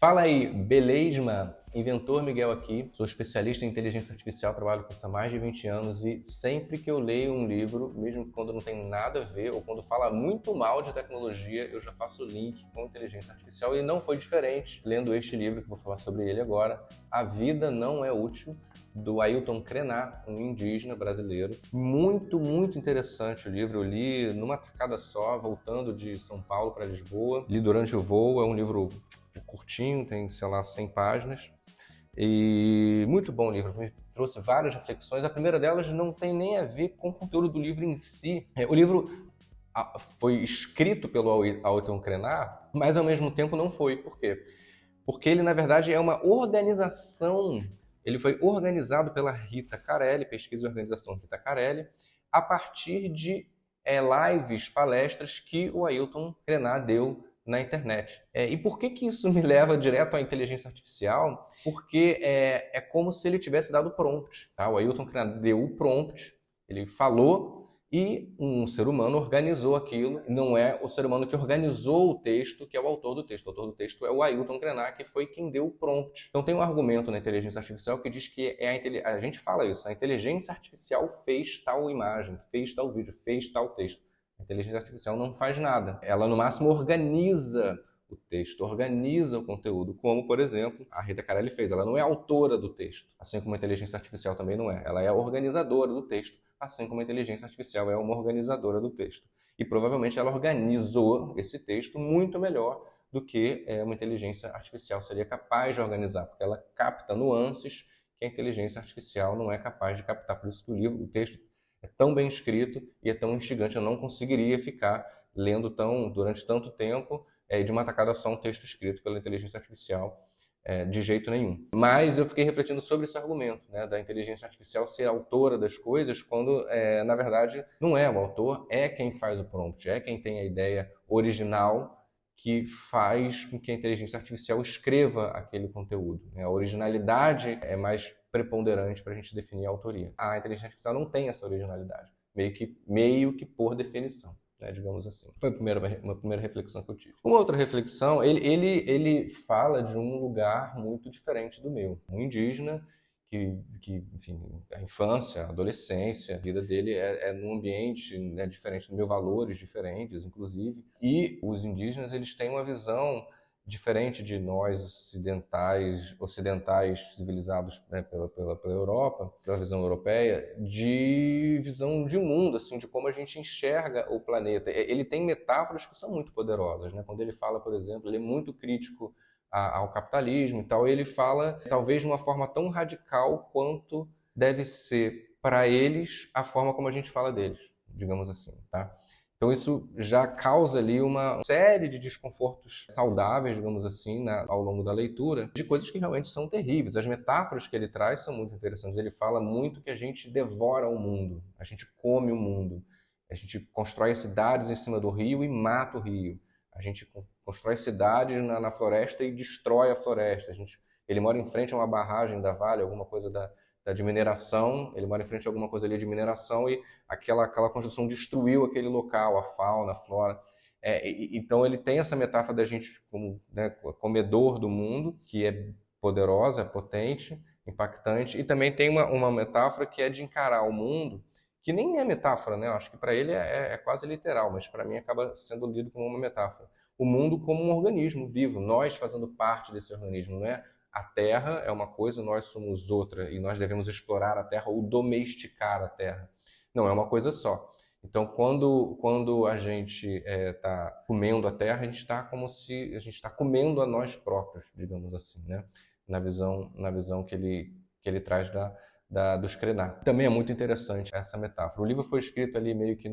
Fala aí, beleza? Inventor Miguel aqui, sou especialista em inteligência artificial, trabalho com isso há mais de 20 anos e sempre que eu leio um livro, mesmo quando não tem nada a ver ou quando fala muito mal de tecnologia, eu já faço o link com inteligência artificial e não foi diferente lendo este livro que vou falar sobre ele agora, A Vida Não É Útil, do Ailton Krenak, um indígena brasileiro. Muito interessante o livro, eu li numa tacada só, voltando de São Paulo para Lisboa, li durante o voo, é um livro curtinho, tem, sei lá, 100 páginas. E muito bom o livro, me trouxe várias reflexões. A primeira delas não tem nem a ver com o conteúdo do livro em si. O livro foi escrito pelo Ailton Krenak, mas ao mesmo tempo não foi. Por quê? Porque ele, na verdade, é uma organização. Ele foi organizado pela Rita Carelli, pesquisa e organização Rita Carelli, a partir de lives, palestras que o Ailton Krenak deu na internet. E por que isso me leva direto à inteligência artificial? Porque é como se ele tivesse dado prompt. Tá? O Ailton Krenak deu o prompt, ele falou e um ser humano organizou aquilo. Não é o ser humano que organizou o texto que é o autor do texto. O autor do texto é o Ailton Krenak, que foi quem deu o prompt. Então tem um argumento na inteligência artificial que diz que a gente fala isso, a inteligência artificial fez tal imagem, fez tal vídeo, fez tal texto. A inteligência artificial não faz nada. Ela, no máximo, organiza o texto, organiza o conteúdo, como, por exemplo, a Rita Carelli fez. Ela não é autora do texto, assim como a inteligência artificial também não é. Ela é a organizadora do texto, assim como a inteligência artificial é uma organizadora do texto. E provavelmente ela organizou esse texto muito melhor do que uma inteligência artificial seria capaz de organizar, porque ela capta nuances que a inteligência artificial não é capaz de captar. Por isso que o texto é tão bem escrito e é tão instigante, eu não conseguiria ficar lendo durante tanto tempo de uma tacada só um texto escrito pela inteligência artificial de jeito nenhum. Mas eu fiquei refletindo sobre esse argumento, né, da inteligência artificial ser autora das coisas, quando, na verdade, não é o autor, é quem faz o prompt, é quem tem a ideia original que faz com que a inteligência artificial escreva aquele conteúdo. A originalidade é mais preponderante para a gente definir a autoria. A inteligência artificial não tem essa originalidade, meio que por definição. Né, digamos assim. Foi uma primeira reflexão que eu tive. Uma outra reflexão, ele fala de um lugar muito diferente do meu. Um indígena que enfim, a infância, a adolescência, a vida dele é num ambiente, né, diferente do meu, valores diferentes, inclusive. E os indígenas, eles têm uma visão diferente de nós ocidentais civilizados, né, pela Europa, pela visão europeia, de visão de mundo, assim, de como a gente enxerga o planeta. Ele tem metáforas que são muito poderosas, né? Quando ele fala, por exemplo, ele é muito crítico ao capitalismo e tal, ele fala talvez de uma forma tão radical quanto deve ser para eles a forma como a gente fala deles, digamos assim, tá? Então isso já causa ali uma série de desconfortos saudáveis, digamos assim, ao longo da leitura, de coisas que realmente são terríveis. As metáforas que ele traz são muito interessantes. Ele fala muito que a gente devora o mundo, a gente come o mundo, a gente constrói cidades em cima do rio e mata o rio. A gente constrói cidades na floresta e destrói a floresta. Ele mora em frente a uma barragem da Vale, alguma coisa de mineração, ele mora em frente a alguma coisa ali de mineração e aquela construção destruiu aquele local, a fauna, a flora. Então ele tem essa metáfora da gente como, né, comedor do mundo, que é poderosa, potente, impactante, e também tem uma metáfora que é de encarar o mundo, que nem é metáfora, né? Eu acho que para ele é quase literal, mas para mim acaba sendo lido como uma metáfora. O mundo como um organismo vivo, nós fazendo parte desse organismo, não é? A Terra é uma coisa, nós somos outra, e nós devemos explorar a Terra ou domesticar a Terra. Não, é uma coisa só. Então, quando a gente está comendo a Terra, a gente está como se a gente está comendo a nós próprios, digamos assim, né? Na visão que ele traz dos Krenak. Também é muito interessante essa metáfora. O livro foi escrito ali meio que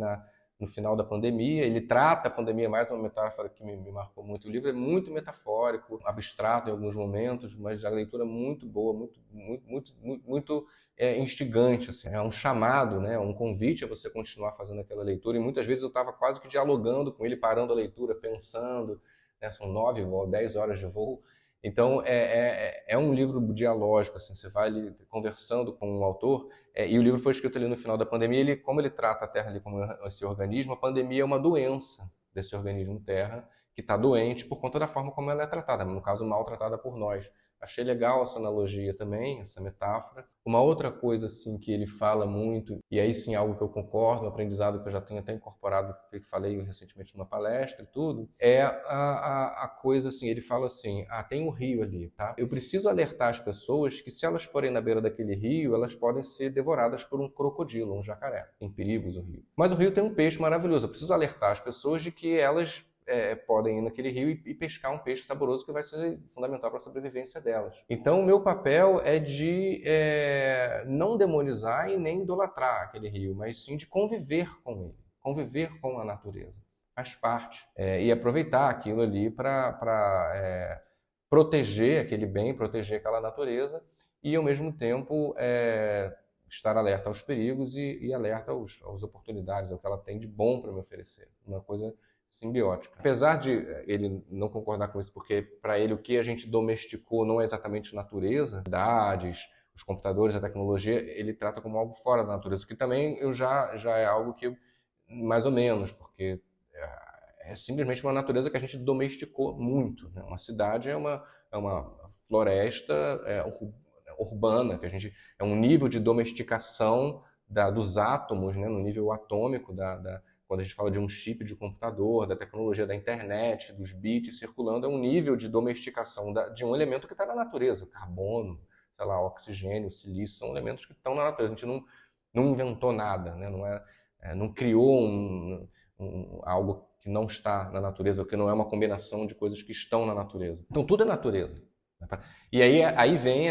no final da pandemia, ele trata a pandemia mais uma metáfora que me marcou muito. O livro é muito metafórico, abstrato em alguns momentos, mas a leitura é muito boa, muito instigante. Assim. É um chamado, né? Um convite a você continuar fazendo aquela leitura. E muitas vezes eu estava quase que dialogando com ele, parando a leitura, pensando. Né? São 9 ou 10 horas de voo. Então, é um livro dialógico, assim, você vai ali conversando com o autor, e o livro foi escrito ali no final da pandemia, como ele trata a Terra ali como esse organismo, a pandemia é uma doença desse organismo Terra, que está doente por conta da forma como ela é tratada, no caso, maltratada por nós. Achei legal essa analogia também, essa metáfora. Uma outra coisa assim que ele fala muito, e aí sim algo que eu concordo, um aprendizado que eu já tenho até incorporado, falei recentemente numa palestra e tudo, é a coisa assim, ele fala assim, tem um rio ali, tá? Eu preciso alertar as pessoas que se elas forem na beira daquele rio, elas podem ser devoradas por um crocodilo, um jacaré. Tem perigos o rio. Mas o rio tem um peixe maravilhoso. Eu preciso alertar as pessoas de que elas podem ir naquele rio e pescar um peixe saboroso que vai ser fundamental para a sobrevivência delas. Então, o meu papel é de não demonizar e nem idolatrar aquele rio, mas sim de conviver com ele, conviver com a natureza. Faz parte. E aproveitar aquilo ali para proteger aquele bem, proteger aquela natureza e, ao mesmo tempo, estar alerta aos perigos e alerta às oportunidades, ao que ela tem de bom para me oferecer. Uma coisa simbiótica. Apesar de ele não concordar com isso, porque para ele o que a gente domesticou não é exatamente natureza, cidades, os computadores, a tecnologia, ele trata como algo fora da natureza, o que também já é algo que mais ou menos, porque é simplesmente uma natureza que a gente domesticou muito. Né? Uma cidade é uma floresta urbana, que a gente é um nível de domesticação dos átomos, né? No nível atômico quando a gente fala de um chip de computador, da tecnologia da internet, dos bits circulando, é um nível de domesticação de um elemento que está na natureza. Carbono, sei lá, oxigênio, silício, são elementos que estão na natureza. A gente não inventou nada, né? Não criou algo que não está na natureza, ou que não é uma combinação de coisas que estão na natureza. Então tudo é natureza. E aí vem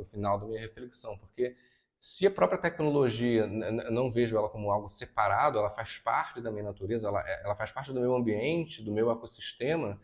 o final da minha reflexão, porque se a própria tecnologia, não vejo ela como algo separado, ela faz parte da minha natureza, ela faz parte do meu ambiente, do meu ecossistema,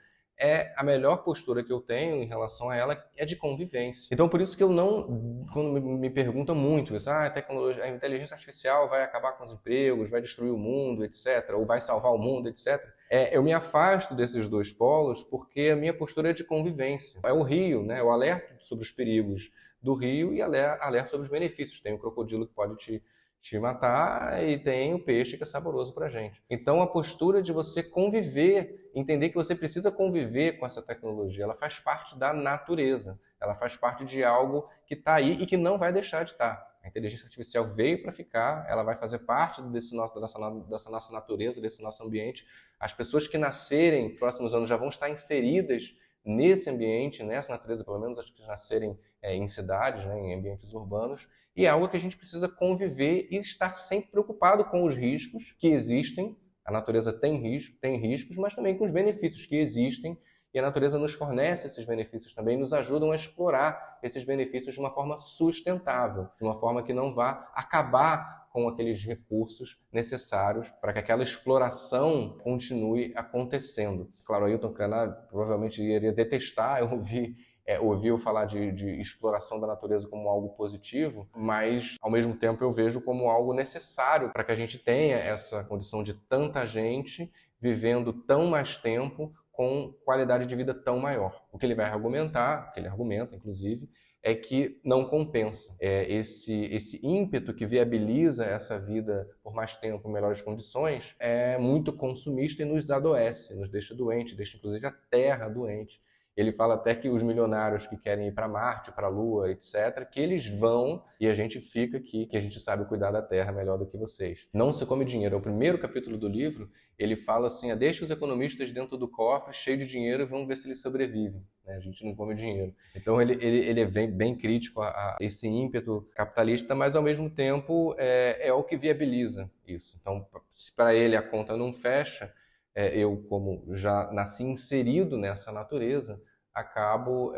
a melhor postura que eu tenho em relação a ela é de convivência. Então, por isso que eu não, quando me perguntam muito isso, a inteligência artificial vai acabar com os empregos, vai destruir o mundo, etc., ou vai salvar o mundo, etc., eu me afasto desses dois polos porque a minha postura é de convivência. É o rio, né? Eu alerto sobre os perigos do rio e alerta sobre os benefícios. Tem o crocodilo que pode te matar e tem o peixe que é saboroso para a gente. Então, a postura de você conviver, entender que você precisa conviver com essa tecnologia, ela faz parte da natureza, ela faz parte de algo que está aí e que não vai deixar de estar. A inteligência artificial veio para ficar, ela vai fazer parte dessa nossa natureza, desse nosso ambiente. As pessoas que nascerem nos próximos anos já vão estar inseridas nesse ambiente, nessa natureza, pelo menos as que nascerem em cidades, né, em ambientes urbanos, e é algo que a gente precisa conviver e estar sempre preocupado com os riscos que existem. A natureza tem riscos, mas também com os benefícios que existem, e a natureza nos fornece esses benefícios também, nos ajudam a explorar esses benefícios de uma forma sustentável, de uma forma que não vá acabar com aqueles recursos necessários para que aquela exploração continue acontecendo. Claro, o Ailton Krenar provavelmente iria detestar eu ouviu falar de exploração da natureza como algo positivo, mas ao mesmo tempo eu vejo como algo necessário para que a gente tenha essa condição de tanta gente vivendo tão mais tempo com qualidade de vida tão maior. O que ele vai argumentar, o que ele argumenta inclusive, é que não compensa. Esse ímpeto que viabiliza essa vida por mais tempo, em melhores condições, é muito consumista e nos adoece, nos deixa doente, deixa inclusive a Terra doente. Ele fala até que os milionários que querem ir para Marte, para a Lua, etc., que eles vão e a gente fica aqui, que a gente sabe cuidar da Terra melhor do que vocês. Não se come dinheiro. É o primeiro capítulo do livro, ele fala assim, deixa os economistas dentro do cofre, cheio de dinheiro, e vamos ver se eles sobrevivem. A gente não come dinheiro. Então ele é bem crítico a esse ímpeto capitalista, mas ao mesmo tempo é o que viabiliza isso. Então, se para ele a conta não fecha, eu, como já nasci inserido nessa natureza, acabo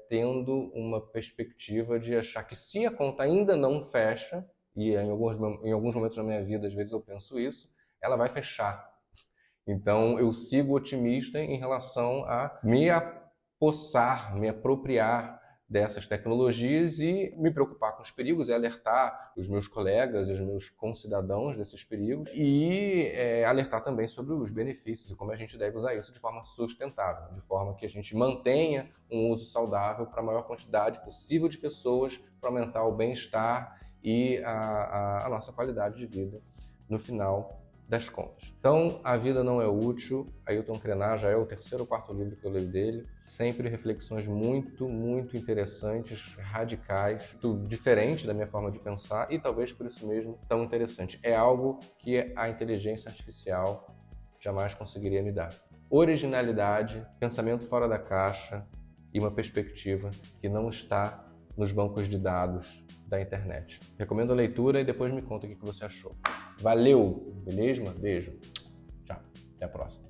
tendo uma perspectiva de achar que se a conta ainda não fecha, e em alguns momentos da minha vida, às vezes eu penso isso, ela vai fechar. Então eu sigo otimista em relação a me apossar, me apropriar dessas tecnologias e me preocupar com os perigos e alertar os meus colegas, os meus concidadãos desses perigos e alertar também sobre os benefícios e como a gente deve usar isso de forma sustentável, de forma que a gente mantenha um uso saudável para a maior quantidade possível de pessoas, para aumentar o bem-estar e a nossa qualidade de vida no final das contas. Então, A Vida Não É Útil, Ailton Krenar, já é o terceiro ou quarto livro que eu leio dele. Sempre reflexões muito, muito interessantes, radicais, tudo diferente da minha forma de pensar e talvez por isso mesmo tão interessante. É algo que a inteligência artificial jamais conseguiria me dar. Originalidade, pensamento fora da caixa e uma perspectiva que não está nos bancos de dados da internet. Recomendo a leitura e depois me conta o que você achou. Valeu, beleza? Beijo. Tchau. Até a próxima.